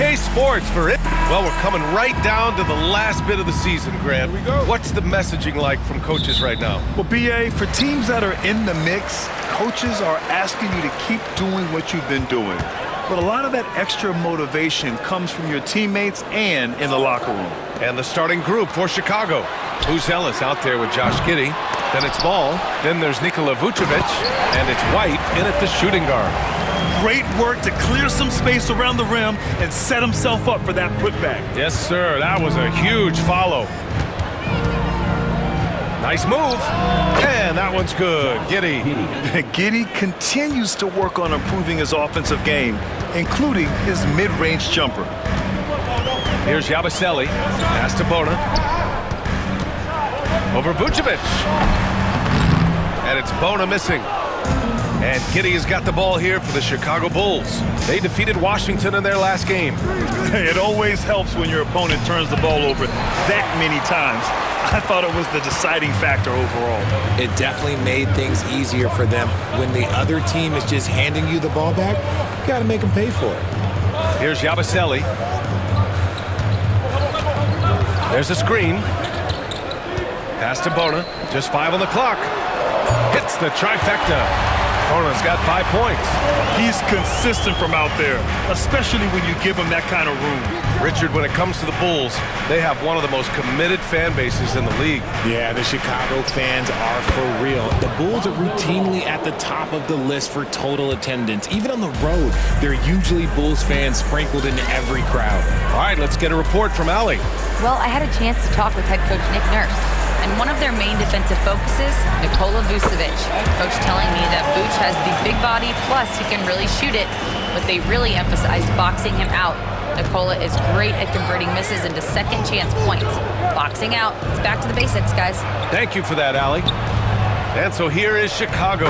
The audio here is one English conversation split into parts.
BK Sports for it. Well, we're coming right down to the last bit of the season, Grant. Here we go. What's the messaging like from coaches right now? Well, BA, for teams that are in the mix, coaches are asking you to keep doing what you've been doing. But a lot of that extra motivation comes from your teammates and in the locker room. And the starting group for Chicago. Buzelis out there with Josh Giddey. Then it's Ball. Then there's Nikola Vucevic. And it's White in at the shooting guard. Great work to clear some space around the rim and set himself up for that putback. Yes, sir. That was a huge follow. Nice move. And that one's good. Giddey. Giddey continues to work on improving his offensive game, including his mid-range jumper. Here's Yabusele. Pass to Bona. Over Vucevic. And it's Bona missing. And Giddey has got the ball here for the Chicago Bulls. They defeated Washington in their last game. It always helps when your opponent turns the ball over that many times. I thought it was the deciding factor overall. It definitely made things easier for them. When the other team is just handing you the ball back, you got to make them pay for it. Here's Yabusele. There's a screen. Pass to Bona. Just 5 on the clock. Hits the trifecta. Bona's got 5 points. He's consistent from out there, especially when you give him that kind of room. Richard, when it comes to the Bulls, they have one of the most committed fan bases in the league. Yeah, the Chicago fans are for real. The Bulls are routinely at the top of the list for total attendance. Even on the road, there are usually Bulls fans sprinkled into every crowd. All right, let's get a report from Allie. Well, I had a chance to talk with head coach Nick Nurse. And one of their main defensive focuses, Nikola Vucevic. Coach telling me that Vuce has the big body, plus he can really shoot it, but they really emphasized boxing him out. Nikola is great at converting misses into second chance points. Boxing out, it's back to the basics, guys. Thank you for that, Allie. And so here is Chicago,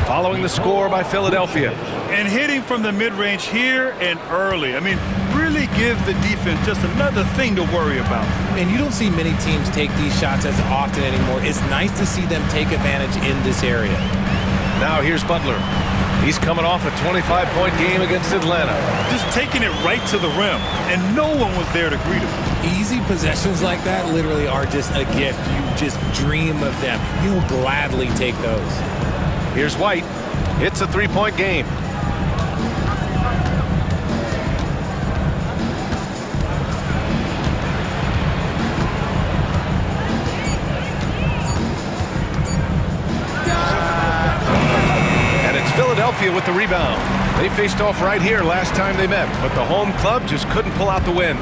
following the score by Philadelphia. And hitting from the mid-range here and early. I mean, really give the defense just another thing to worry about. And you don't see many teams take these shots as often anymore. It's nice to see them take advantage in this area. Now here's Butler. He's coming off a 25-point game against Atlanta. Just taking it right to the rim, and no one was there to greet him. Easy possessions like that literally are just a gift. You just dream of them. You'll gladly take those. Here's White. It's a 3-point game. Philadelphia with the rebound. They faced off right here last time they met, but the home club just couldn't pull out the win.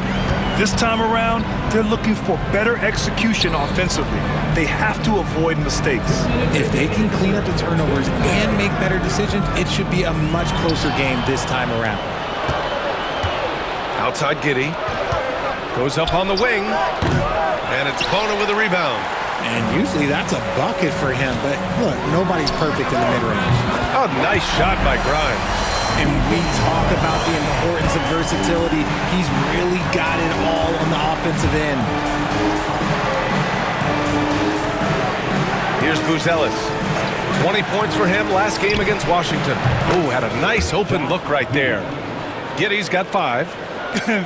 This time around, they're looking for better execution offensively. They have to avoid mistakes. If they can clean up the turnovers and make better decisions, it should be a much closer game this time around. Outside Giddey. Goes up on the wing. And it's Bona with a rebound. And usually that's a bucket for him, but look, nobody's perfect in the mid-range. Oh, nice shot by Grimes. And we talk about the importance of versatility. He's really got it all on the offensive end. Here's Buzelis. 20 points for him last game against Washington. Oh, had a nice open look right there. Giddey's got 5.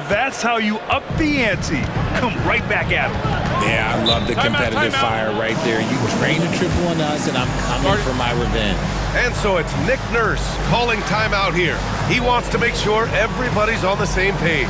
That's how you up the ante. Come right back at him. Yeah, I love the competitive fire right there. You train a triple on us, and I'm coming for my revenge. And so it's Nick Nurse calling timeout here. He wants to make sure everybody's on the same page.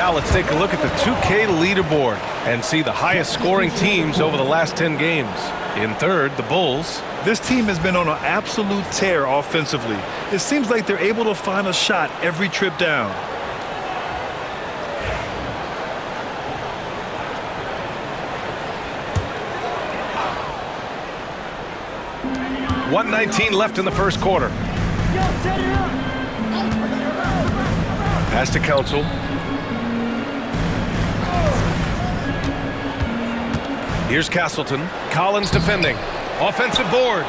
Now let's take a look at the 2K leaderboard and see the highest scoring teams over the last 10 games. In third, the Bulls. This team has been on an absolute tear offensively. It seems like they're able to find a shot every trip down. .119 left in the first quarter. Pass to Council. Here's Castleton. Collins defending. Offensive board.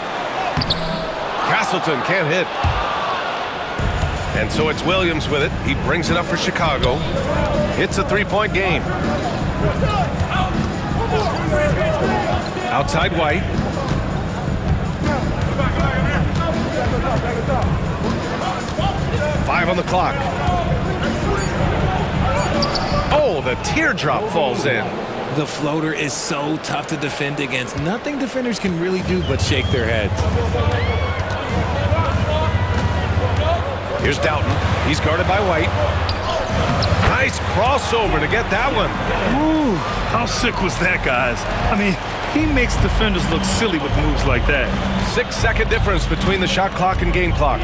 Castleton can't hit. And so it's Williams with it. He brings it up for Chicago. It's a three-point game. Outside White. Five on the clock. Oh, the teardrop falls in. The floater is so tough to defend against. Nothing defenders can really do but shake their heads. Here's Doughton. He's guarded by White. Nice crossover to get that one. Ooh, how sick was that, guys? I mean, he makes defenders look silly with moves like that. 6-second difference between the shot clock and game clock.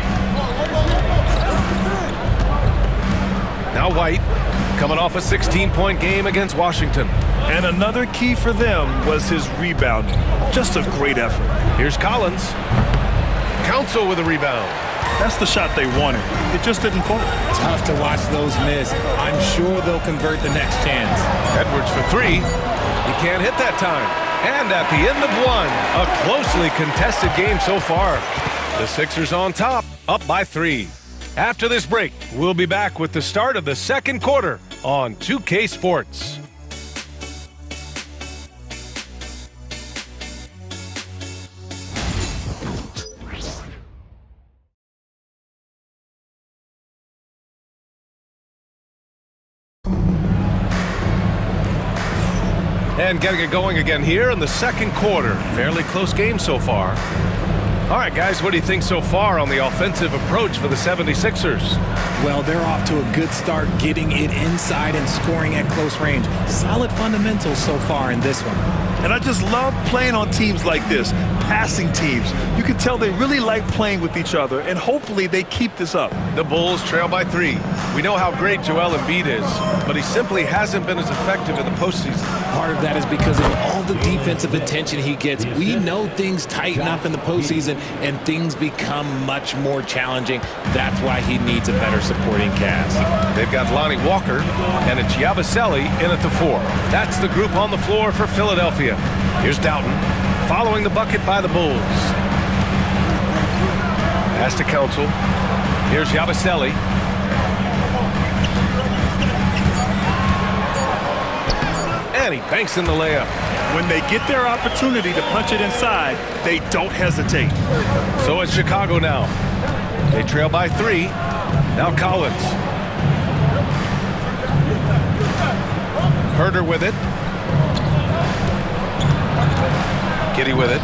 Now White, coming off a 16-point game against Washington. And another key for them was his rebounding. Just a great effort. Here's Collins. Council with a rebound. That's the shot they wanted. It just didn't fall. Tough to watch those miss. I'm sure they'll convert the next chance. Edwards for three. He can't hit that time. And at the end of one, a closely contested game so far. The Sixers on top, up by 3. After this break, we'll be back with the start of the second quarter on 2K Sports. And getting it going again here in the second quarter. Fairly close game so far. All right, guys, what do you think so far on the offensive approach for the 76ers? Well, they're off to a good start getting it inside and scoring at close range. Solid fundamentals so far in this one. And I just love playing on teams like this, passing teams. You can tell they really like playing with each other, and hopefully they keep this up. The Bulls trail by 3. We know how great Joel Embiid is, but he simply hasn't been as effective in the postseason. Part of that is because of all the defensive attention he gets. We know things tighten up in the postseason, and things become much more challenging. That's why he needs a better supporting cast. They've got Lonnie Walker, and it's Yabusele in at the 4. That's the group on the floor for Philadelphia. Here's Doughton, following the bucket by the Bulls. Pass to Council. Here's Yabusele. And he banks in the layup. When they get their opportunity to punch it inside, they don't hesitate. So it's Chicago now. They trail by 3. Now Collins. Herder with it. Giddey with it.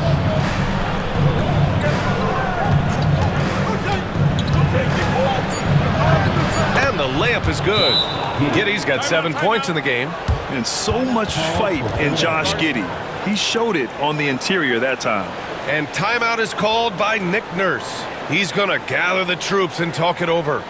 And the layup is good. Giddey's got 7 points in the game. And so much fight in Josh Giddey. He showed it on the interior that time. And timeout is called by Nick Nurse. He's going to gather the troops and talk it over.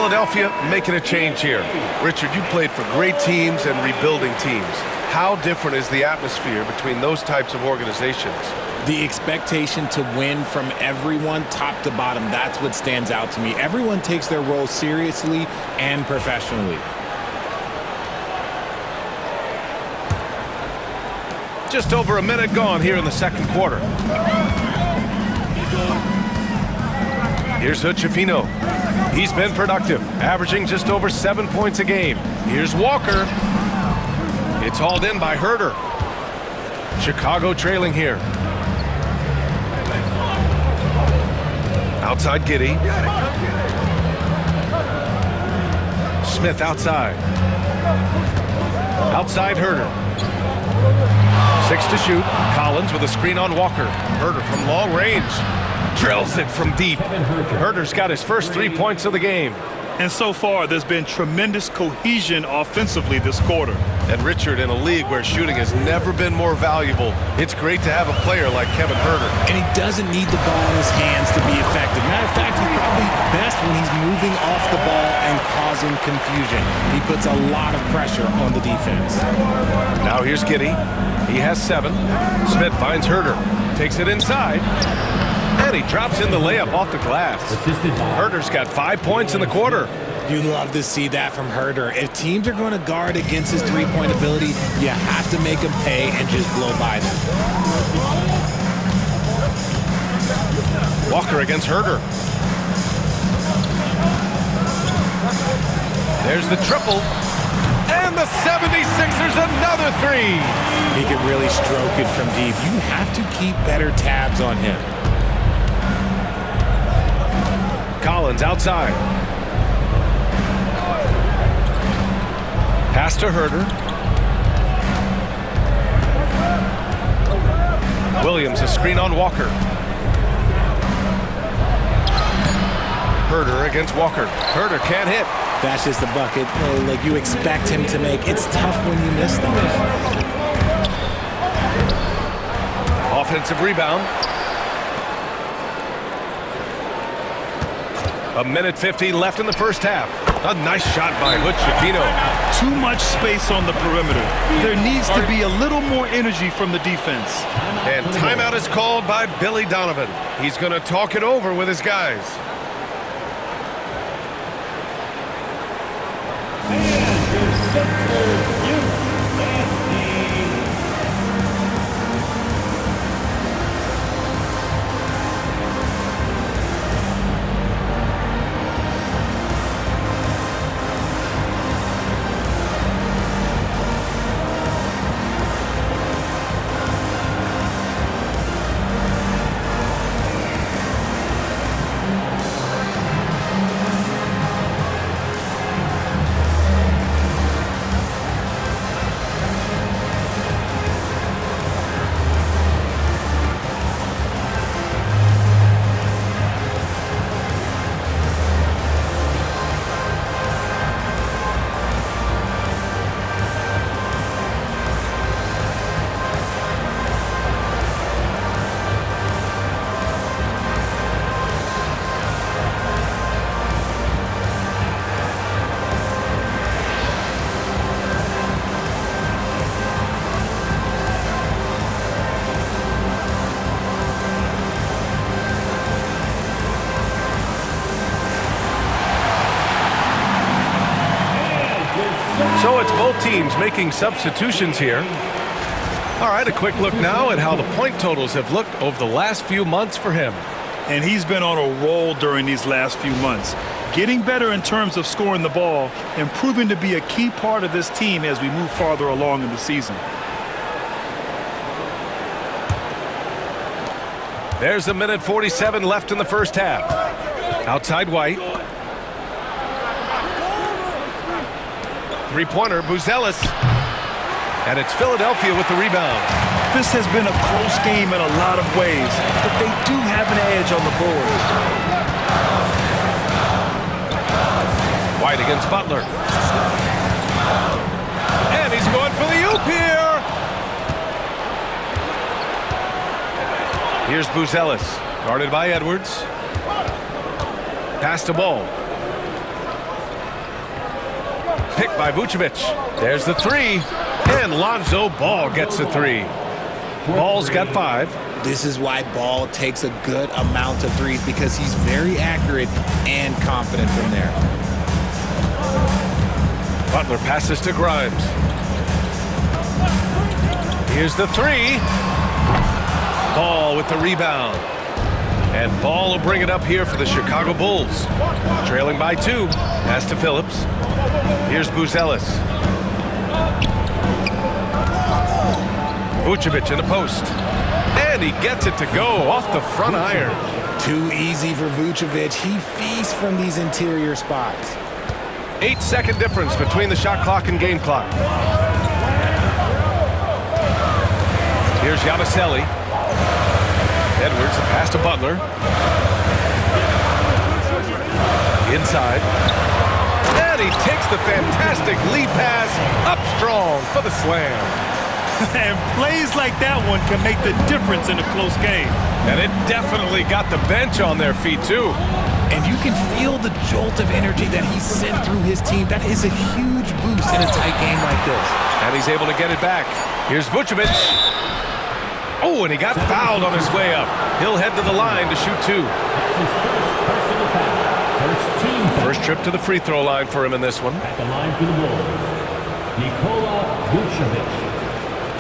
Philadelphia making a change here. Richard, you played for great teams and rebuilding teams. How different is the atmosphere between those types of organizations? The expectation to win from everyone, top to bottom, that's what stands out to me. Everyone takes their role seriously and professionally. Just over a minute gone here in the second quarter. Here's Hood-Schifino. He's been productive, averaging just over 7 points a game. Here's Walker. It's hauled in by Herder. Chicago trailing here. Outside Giddey. Smith outside. Outside Herder. 6 to shoot. Collins with a screen on Walker. Herder from long range. Drills it from deep. Herder's got his first 3 points of the game. And so far, there's been tremendous cohesion offensively this quarter. And Richard, in a league where shooting has never been more valuable, it's great to have a player like Kevin Herder. And he doesn't need the ball in his hands to be effective. Matter of fact, he's probably best when he's moving off the ball and causing confusion. He puts a lot of pressure on the defense. Now here's Giddey. He has 7. Smith finds Herder. Takes it inside. And he drops in the layup off the glass. Herder's got 5 points in the quarter. You love to see that from Herder. If teams are going to guard against his three-point ability, you have to make him pay and just blow by them. Walker against Herder. There's the triple. And the 76ers another 3. He can really stroke it from deep. You have to keep better tabs on him. Collins outside. Pass to Herder. Williams, a screen on Walker. Herder against Walker. Herder can't hit. That's just a bucket like you expect him to make. It's tough when you miss them. Offensive rebound. 1:50 left in the first half. A nice shot by Hood-Schifino. Too much space on the perimeter. There needs to be a little more energy from the defense. And timeout is called by Billy Donovan. He's going to talk it over with his guys. So it's both teams making substitutions here. All right, a quick look now at how the point totals have looked over the last few months for him. And he's been on a roll during these last few months. Getting better in terms of scoring the ball and proving to be a key part of this team as we move farther along in the season. There's 1:47 left in the first half. Outside White. Three-pointer, Buzelis. And it's Philadelphia with the rebound. This has been a close game in a lot of ways, but they do have an edge on the board. White against Butler. And he's going for the oop here. Here's Buzelis, guarded by Edwards. Pass to Ball. by Vucevic. There's the three, and Lonzo Ball gets the three. Ball's got 5. This is why Ball takes a good amount of threes, because he's very accurate and confident from there. Butler passes to Grimes. Here's the three. Ball with the rebound. And Ball will bring it up here for the Chicago Bulls. Trailing by 2. Pass to Phillips. Here's Buzelis. Vucevic in the post. And he gets it to go off the front iron. Too easy for Vucevic. He feasts from these interior spots. 8-second difference between the shot clock and game clock. Here's Yabusele. Edwards, the pass to Butler. Inside. And he takes the fantastic lead pass up strong for the slam. And plays like that one can make the difference in a close game. And it definitely got the bench on their feet, too. And you can feel the jolt of energy that he sent through his team. That is a huge boost in a tight game like this. And he's able to get it back. Here's Vucevic. Oh, and he got fouled on his way up. He'll head to the line to shoot 2. First trip to the free throw line for him in this one. At the line for the Bulls, Nikola Vucevic.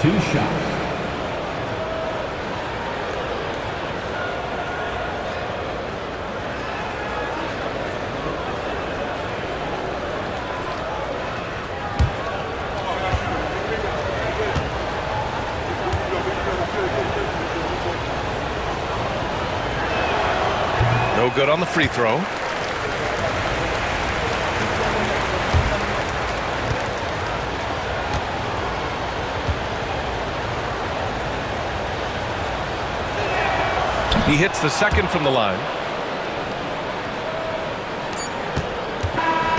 2 shots. No good on the free throw. He hits the second from the line.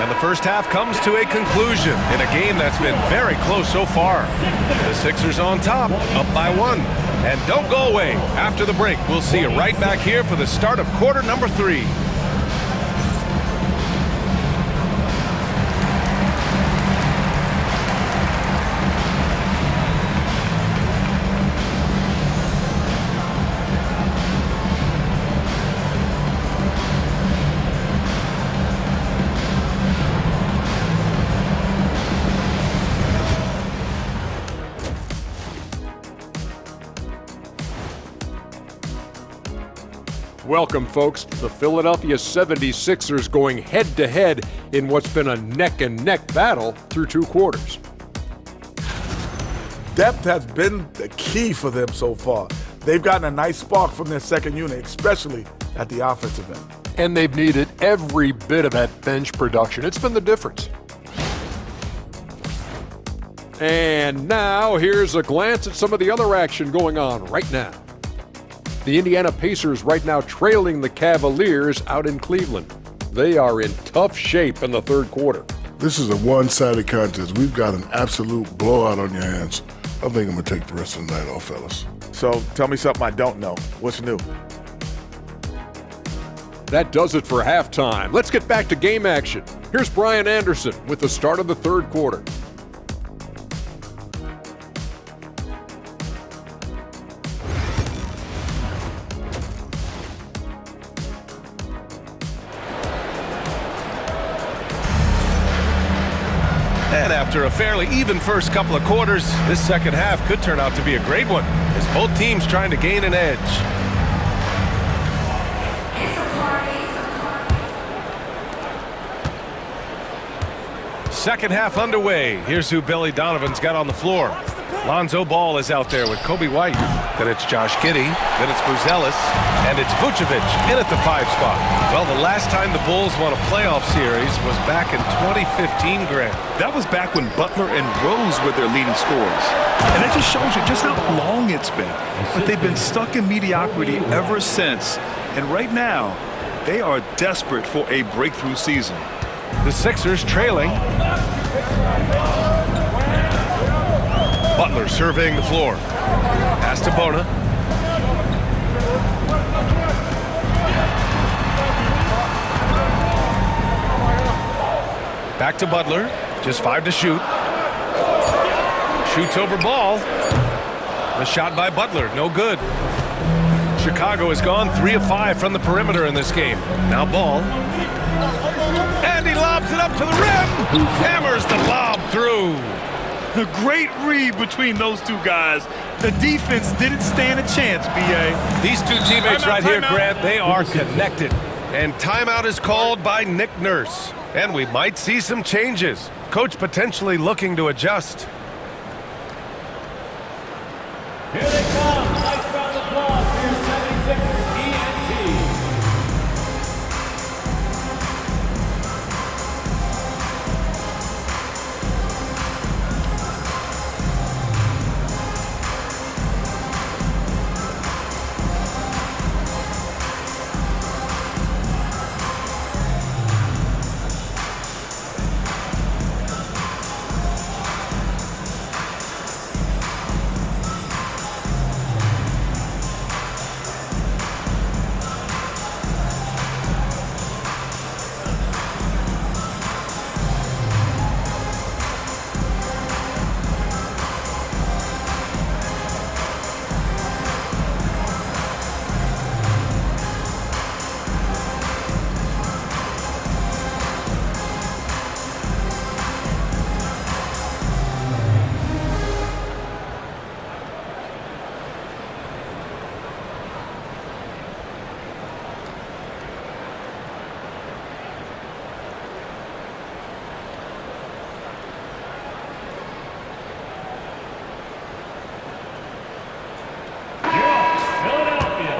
And the first half comes to a conclusion in a game that's been very close so far. The Sixers on top, up by 1. And don't go away. After the break, we'll see you right back here for the start of quarter number 3. Welcome, folks. The Philadelphia 76ers going head-to-head in what's been a neck-and-neck battle through 2 quarters. Depth has been the key for them so far. They've gotten a nice spark from their second unit, especially at the offensive end. And they've needed every bit of that bench production. It's been the difference. And now, here's a glance at some of the other action going on right now. The Indiana Pacers right now trailing the Cavaliers out in Cleveland. They are in tough shape in the 3rd quarter. This is a one-sided contest. We've got an absolute blowout on your hands. I think I'm going to take the rest of the night off, fellas. So tell me something I don't know. What's new? That does it for halftime. Let's get back to game action. Here's Brian Anderson with the start of the 3rd quarter. And after a fairly even first couple of quarters, this second half could turn out to be a great one, as both teams trying to gain an edge. Second half underway. Here's who Billy Donovan's got on the floor. Lonzo Ball is out there with Kobe White. Then it's Josh Giddey. Then it's Buzelis. And it's Vucevic in at the 5 spot. Well, the last time the Bulls won a playoff series was back in 2015, Grant. That was back when Butler and Rose were their leading scorers. And that just shows you just how long it's been. But they've been stuck in mediocrity ever since. And right now, they are desperate for a breakthrough season. The Sixers trailing. Butler surveying the floor. Pass to Bona. Back to Butler. Just 5 to shoot. Shoots over ball. The shot by Butler, no good. Chicago has gone 3 of 5 from the perimeter in this game. Now ball. And he lobs it up to the rim. Hammers the lob through. A great read between those two guys. The defense didn't stand a chance, B.A. These two teammates right here, Grant, they are connected. And timeout is called by Nick Nurse. And we might see some changes. Coach potentially looking to adjust. Here they come. Nice round of applause for your 76ers ENT.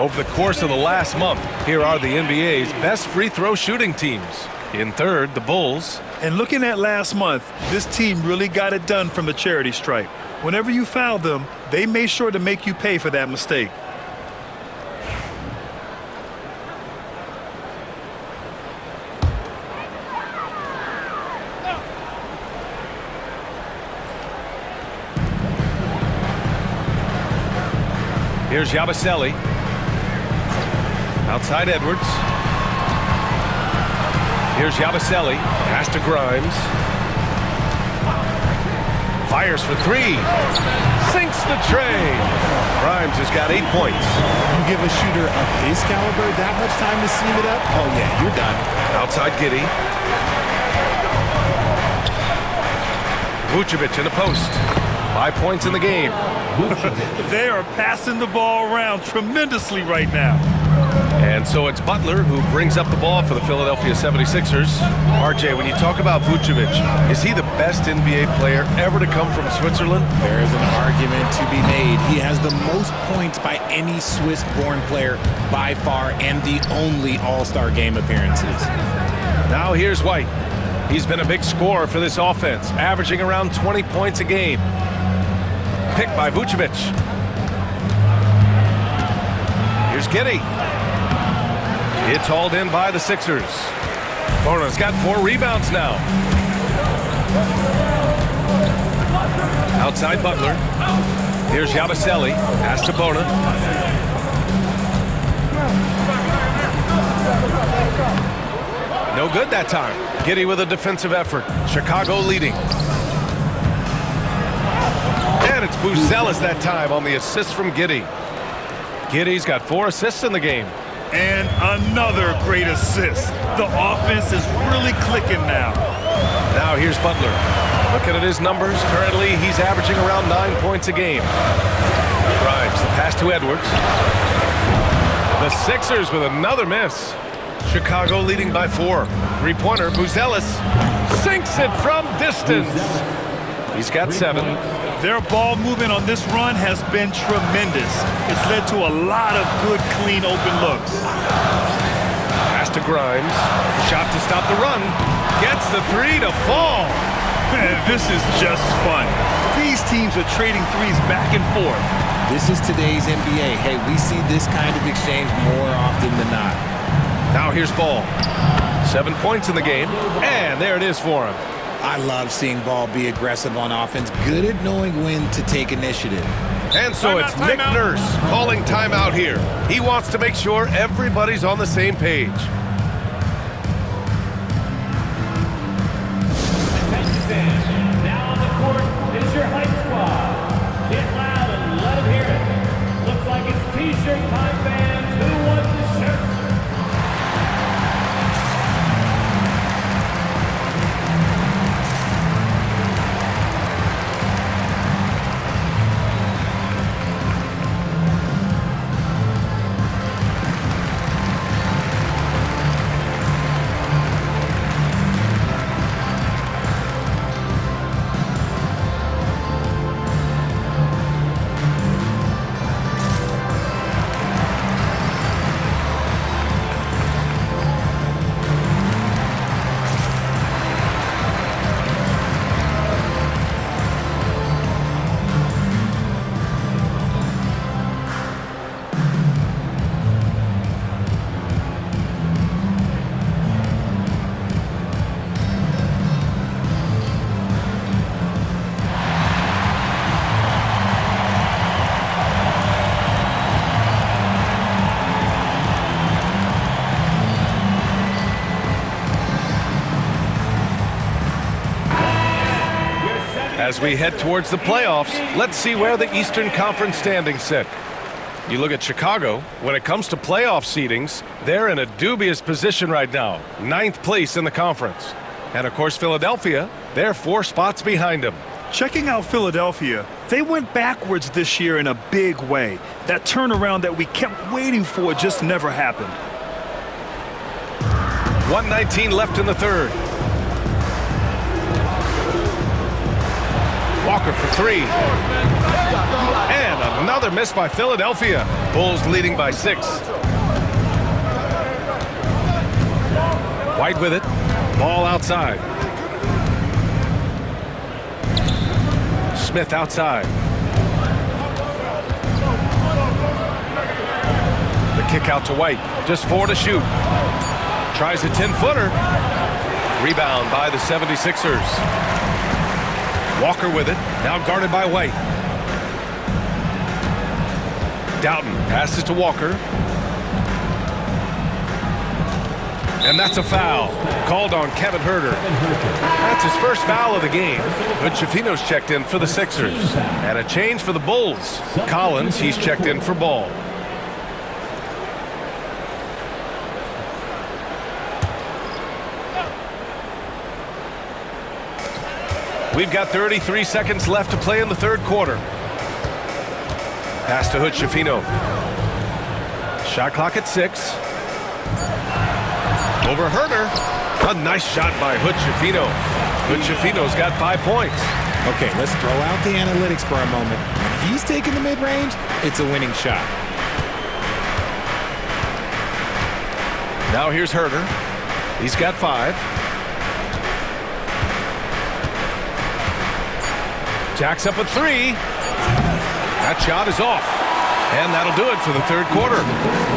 Over the course of the last month, here are the NBA's best free throw shooting teams. In third, the Bulls. And looking at last month, this team really got it done from the charity stripe. Whenever you foul them, they made sure to make you pay for that mistake. Here's Yabusele. Outside Edwards. Here's Yabusele. Pass to Grimes. Fires for 3. Sinks the tray. Grimes has got 8 points. You give a shooter of his caliber that much time to seam it up? Oh, yeah, you're done. Outside Giddey. Vucevic in the post. 5 points in the game. They are passing the ball around tremendously right now. And so it's Butler who brings up the ball for the Philadelphia 76ers. RJ, when you talk about Vucevic, is he the best NBA player ever to come from Switzerland? There is an argument to be made. He has the most points by any Swiss-born player by far and the only All-Star game appearances. Now here's White. He's been a big scorer for this offense, averaging around 20 points a game. Picked by Vucevic. Here's Giddey. It's hauled in by the Sixers. Bona's got 4 rebounds now. Outside Butler. Here's Yabusele. Pass to Bona. No good that time. Giddey with a defensive effort. Chicago leading. And it's Buzelis that time on the assist from Giddey. Giddey's got 4 assists in the game. And another great assist. The offense is really clicking now. Now here's Butler. Looking at his numbers, currently he's averaging around 9 points a game. Grimes, the pass to Edwards. The Sixers with another miss. Chicago leading by 4. Three-pointer, Buzelis sinks it from distance. He's got 7. Their ball movement on this run has been tremendous. It's led to a lot of good, clean, open looks. Pass to Grimes. Shot to stop the run. Gets the 3 to fall. Man, this is just fun. These teams are trading threes back and forth. This is today's NBA. Hey, we see this kind of exchange more often than not. Now here's Ball. 7 points in the game. And there it is for him. I love seeing Ball be aggressive on offense, good at knowing when to take initiative. And so it's Nick Nurse calling timeout here. He wants to make sure everybody's on the same page. Attention fans, As we head towards the playoffs, let's see where the Eastern Conference standings sit. You look at Chicago, when it comes to playoff seedings, they're in a dubious position right now, 9th place in the conference. And of course, Philadelphia, they're 4 spots behind them. Checking out Philadelphia, they went backwards this year in a big way. That turnaround that we kept waiting for just never happened. 1:19 left in the third. Walker for 3. And another miss by Philadelphia. Bulls leading by 6. White with it. Ball outside. Smith outside. The kick out to White. Just 4 to shoot. Tries a 10-footer. Rebound by the 76ers. Walker with it. Now guarded by White. Doughton passes to Walker. And that's a foul. Called on Kevin Huerter. That's his first foul of the game. But Schifino's checked in for the Sixers. And a change for the Bulls. Collins, he's checked in for Ball. We've got 33 seconds left to play in the third quarter. Pass to Hood-Schifino. Shot clock at 6. Over Huerter. A nice shot by Hood-Schifino. Hood-Schifino's got 5 points. Okay, let's throw out the analytics for a moment. When he's taking the mid-range, it's a winning shot. Now here's Huerter. He's got 5. Jacks up a 3. That shot is off. And that'll do it for the third quarter.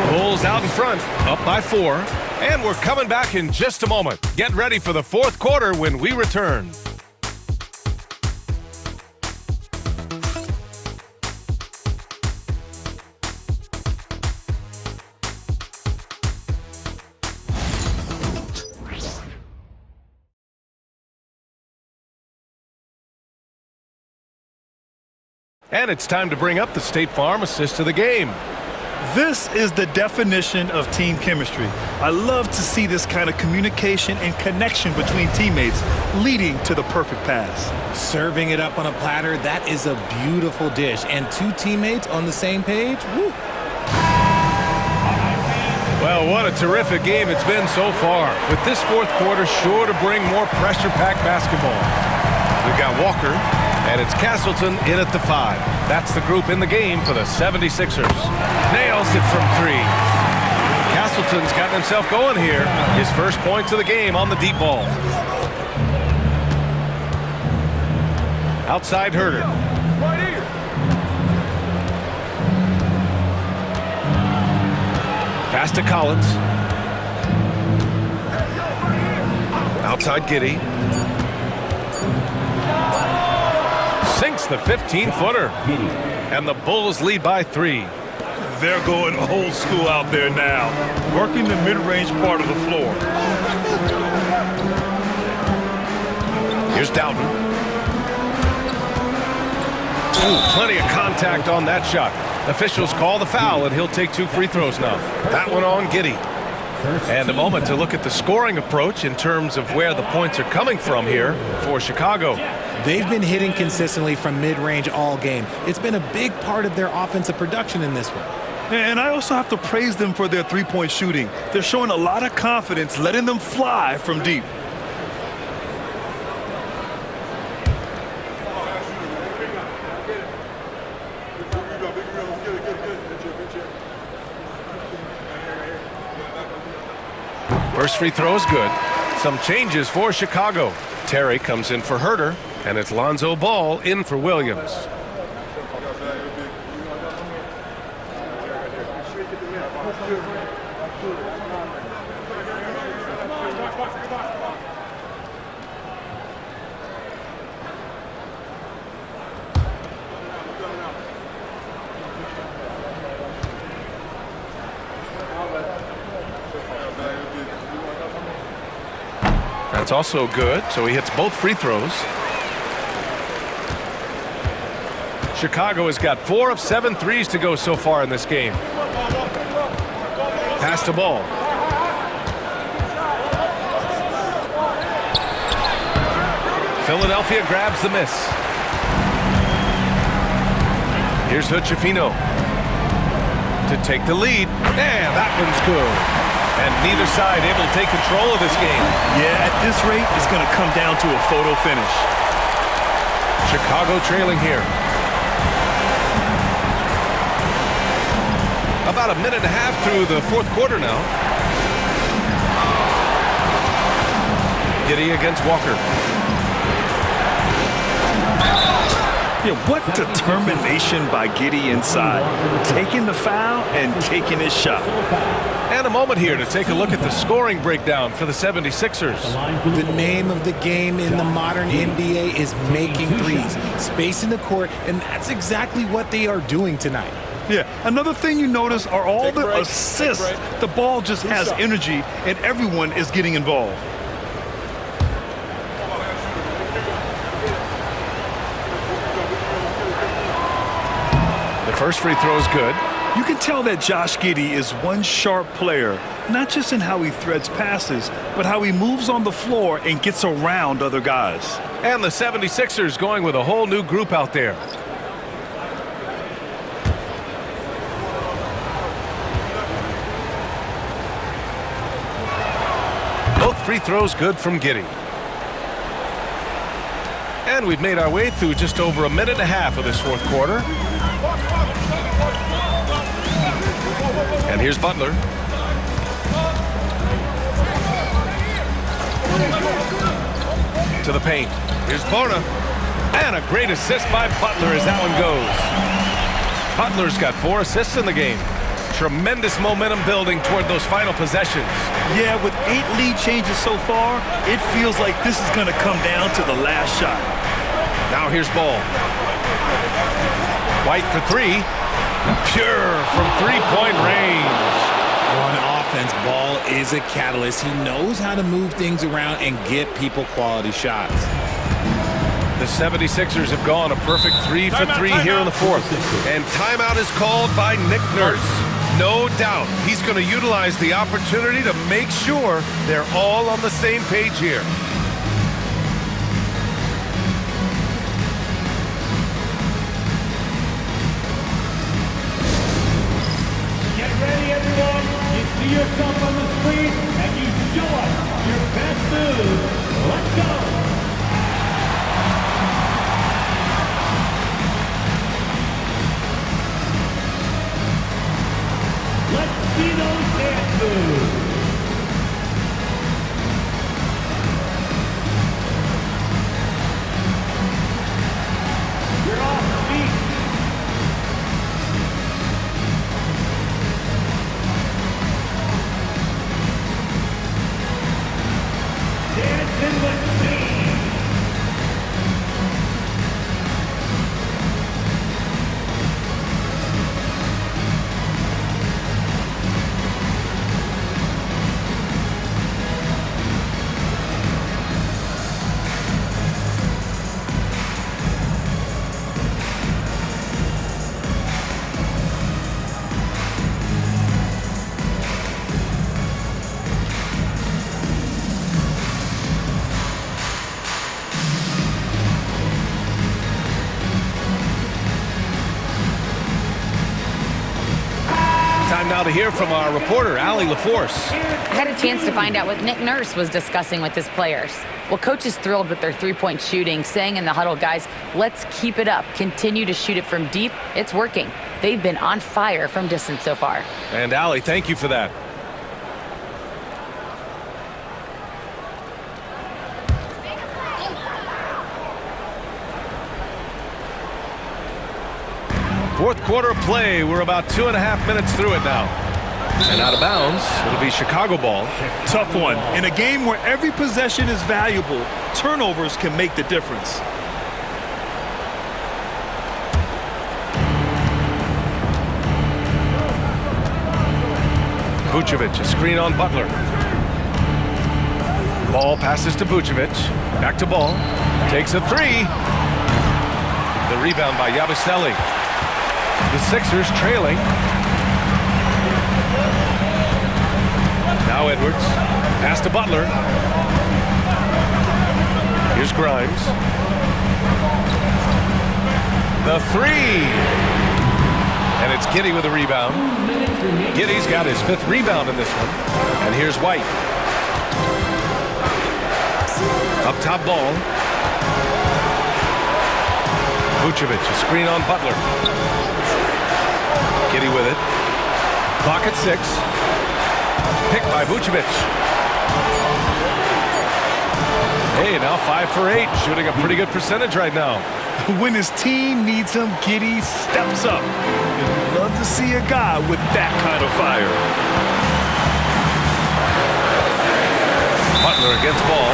Bulls out in front, up by 4. And we're coming back in just a moment. Get ready for the fourth quarter when we return. And it's time to bring up the State Farm assist of the game. This is the definition of team chemistry. I love to see this kind of communication and connection between teammates leading to the perfect pass. Serving it up on a platter, that is a beautiful dish. And 2 teammates on the same page, woo. Well, what a terrific game it's been so far. With this fourth quarter sure to bring more pressure-packed basketball. We've got Walker, and it's Castleton in at the 5. That's the group in the game for the 76ers. Nails it from 3. Castleton's gotten himself going here. His first points of the game on the deep ball. Outside Huerter. Pass to Collins. Outside Giddey. Sinks the 15-footer. And the Bulls lead by 3. They're going old school out there now, working the mid-range part of the floor. Here's Doughton. Ooh, plenty of contact on that shot. Officials call the foul, and he'll take 2 free throws now. That one on Giddey. And a moment to look at the scoring approach in terms of where the points are coming from here for Chicago. They've been hitting consistently from mid-range all game. It's been a big part of their offensive production in this one. And I also have to praise them for their three-point shooting. They're showing a lot of confidence, letting them fly from deep. First free throw is good. Some changes for Chicago. Terry comes in for Huerter, and it's Lonzo Ball in for Williams. That's also good, so he hits both free throws. Chicago has got 4 of 7 threes to go so far in this game. Pass to Ball. Philadelphia grabs the miss. Here's Hood-Schifino to take the lead. And that one's good. And neither side able to take control of this game. Yeah, at this rate, it's going to come down to a photo finish. Chicago trailing here. About a minute and a half through the fourth quarter now. Giddey against Walker. Yeah, what determination by Giddey inside. Taking the foul and taking his shot. And a moment here to take a look at the scoring breakdown for the 76ers. The name of the game in the modern NBA is making threes. Spacing the court, and that's exactly what they are doing tonight. Yeah, another thing you notice are all the assists. The ball just has energy, and everyone is getting involved. The first free throw is good. You can tell that Josh Giddey is one sharp player, not just in how he threads passes, but how he moves on the floor and gets around other guys. And the 76ers going with a whole new group out there. Both free throws good from Giddey. And we've made our way through just over a minute and a half of this fourth quarter. And here's Butler. To the paint. Here's Bona. And a great assist by Butler as that one goes. Butler's got 4 assists in the game. Tremendous momentum building toward those final possessions. Yeah, with 8 lead changes so far, it feels like this is going to come down to the last shot. Now here's Ball. White for 3. Pure from three-point range. On offense, Ball is a catalyst. He knows how to move things around and get people quality shots. The 76ers have gone a perfect 3 for 3 here in the fourth. And timeout is called by Nick Nurse. No doubt he's going to utilize the opportunity to make sure they're all on the same page here. Get ready, everyone. You see yourself on the screen, and you show us your best moves. Let's go. Let's see those dance moves. You're off the feet. Dance in the scene. Time now to hear from our reporter, Allie LaForce. I had a chance to find out what Nick Nurse was discussing with his players. Well, coach is thrilled with their three-point shooting, saying in the huddle, guys, let's keep it up. Continue to shoot it from deep. It's working. They've been on fire from distance so far. And Allie, thank you for that. Fourth quarter play. We're about 2.5 minutes through it now. And out of bounds, it'll be Chicago ball. Tough one. In a game where every possession is valuable, turnovers can make the difference. Vucevic, a screen on Butler. Ball passes to Vucevic. Back to Ball. Takes a 3. The rebound by Yabusele. The Sixers trailing. Now Edwards. Pass to Butler. Here's Grimes. The three. And it's Giddey with a rebound. Giddey's got his 5th rebound in this one. And here's White. Up top Ball. Vucevic, a screen on Butler. Giddey with it. Clock at 6. Picked by Vucevic. Hey, now 5 for 8. Shooting a pretty good percentage right now. When his team needs him, Giddey steps up. You'd love to see a guy with that kind of fire. Butler against Ball.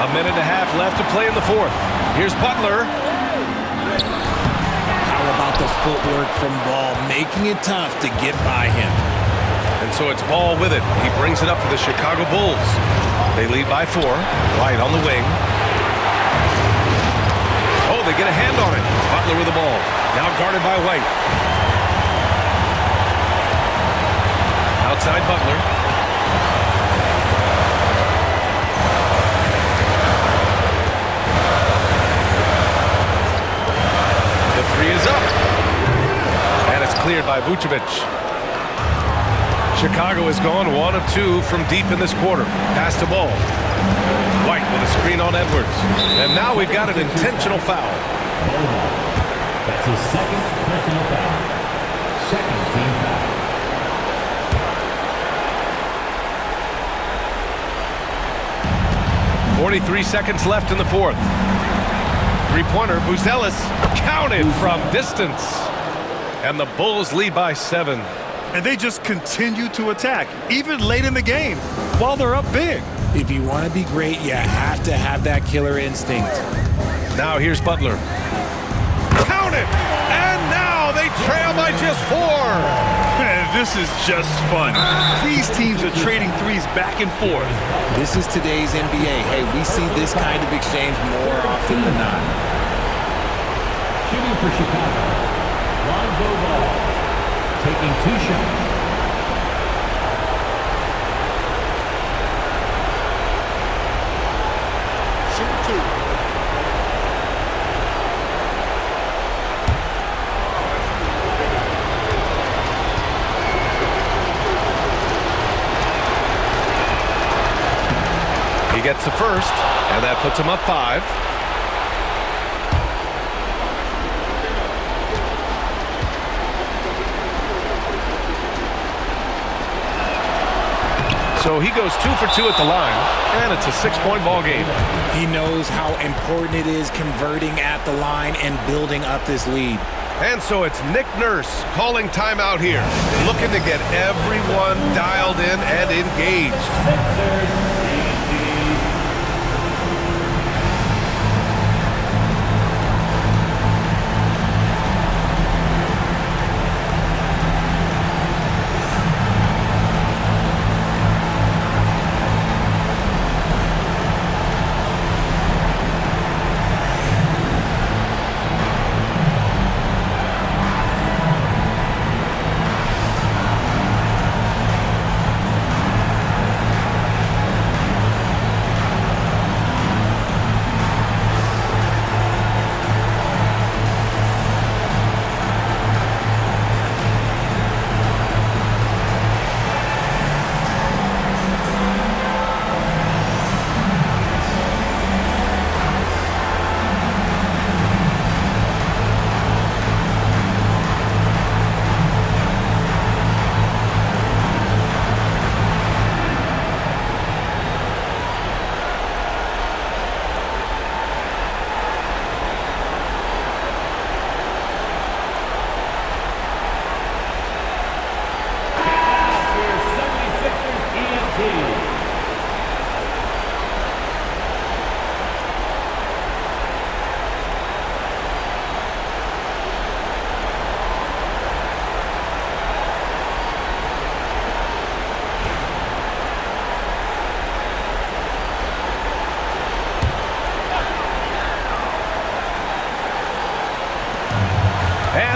A minute and a half left to play in the 4th. Here's Butler. How about the footwork from Ball, making it tough to get by him. And so it's Ball with it. He brings it up for the Chicago Bulls. They lead by 4. White on the wing. Oh, they get a hand on it. Butler with the ball. Now guarded by White. Outside Butler. The 3 is up. And it's cleared by Vucevic. Chicago has gone 1 of 2 from deep in this quarter. Pass to Ball. White with a screen on Edwards. And now we've got an intentional foul. That's his 2nd personal foul. 2nd team foul. .43 seconds left in the 4th. Three-pointer, Buzelis counted from distance. And the Bulls lead by 7. And they just continue to attack, even late in the game, while they're up big. If you want to be great, you have to have that killer instinct. Now here's Butler. Count it! And now they trail by just 4. Man, this is just fun. These teams are trading threes back and forth. This is today's NBA. Hey, we see this kind of exchange more often than not. Shooting for Chicago, Lonzo Ball, taking 2 shots. He gets the first, and that puts him up 5. So he goes 2 for 2 at the line, and it's a 6-point ball game. He knows how important it is converting at the line and building up this lead. And so it's Nick Nurse calling timeout here, looking to get everyone dialed in and engaged.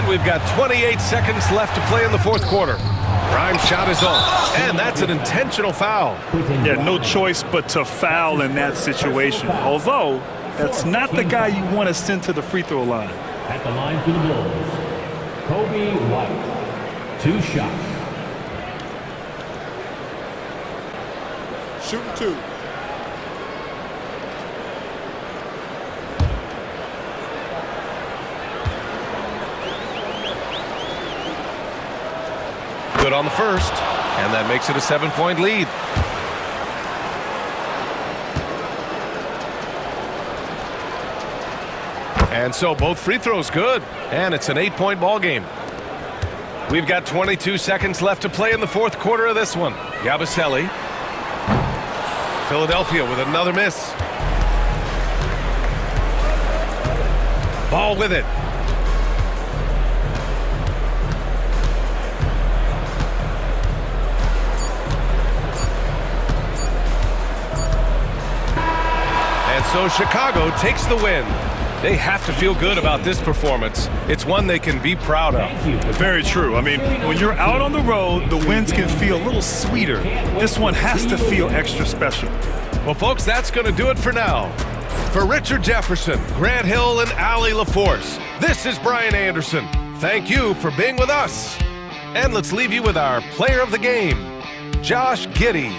And we've got 28 seconds left to play in the fourth quarter. Grimes' shot is on, and that's an intentional foul. Yeah, no choice but to foul in that situation. Although, that's not the guy you want to send to the free throw line. At the line for the Bulls, Kobe White. 2 shots. Shooting 2. Good on the first, and that makes it a 7-point lead. And so both free throws good, and it's an 8-point ball game. We've got 22 seconds left to play in the fourth quarter of this one. Yabusele. Philadelphia with another miss. Ball with it. And so Chicago takes the win. They have to feel good about this performance. It's one they can be proud of. Very true. I mean, when you're out on the road, the wins can feel a little sweeter. This one has to feel extra special. Well, folks, that's going to do it for now. For Richard Jefferson, Grant Hill, and Allie LaForce, this is Brian Anderson. Thank you for being with us. And let's leave you with our player of the game, Josh Giddey.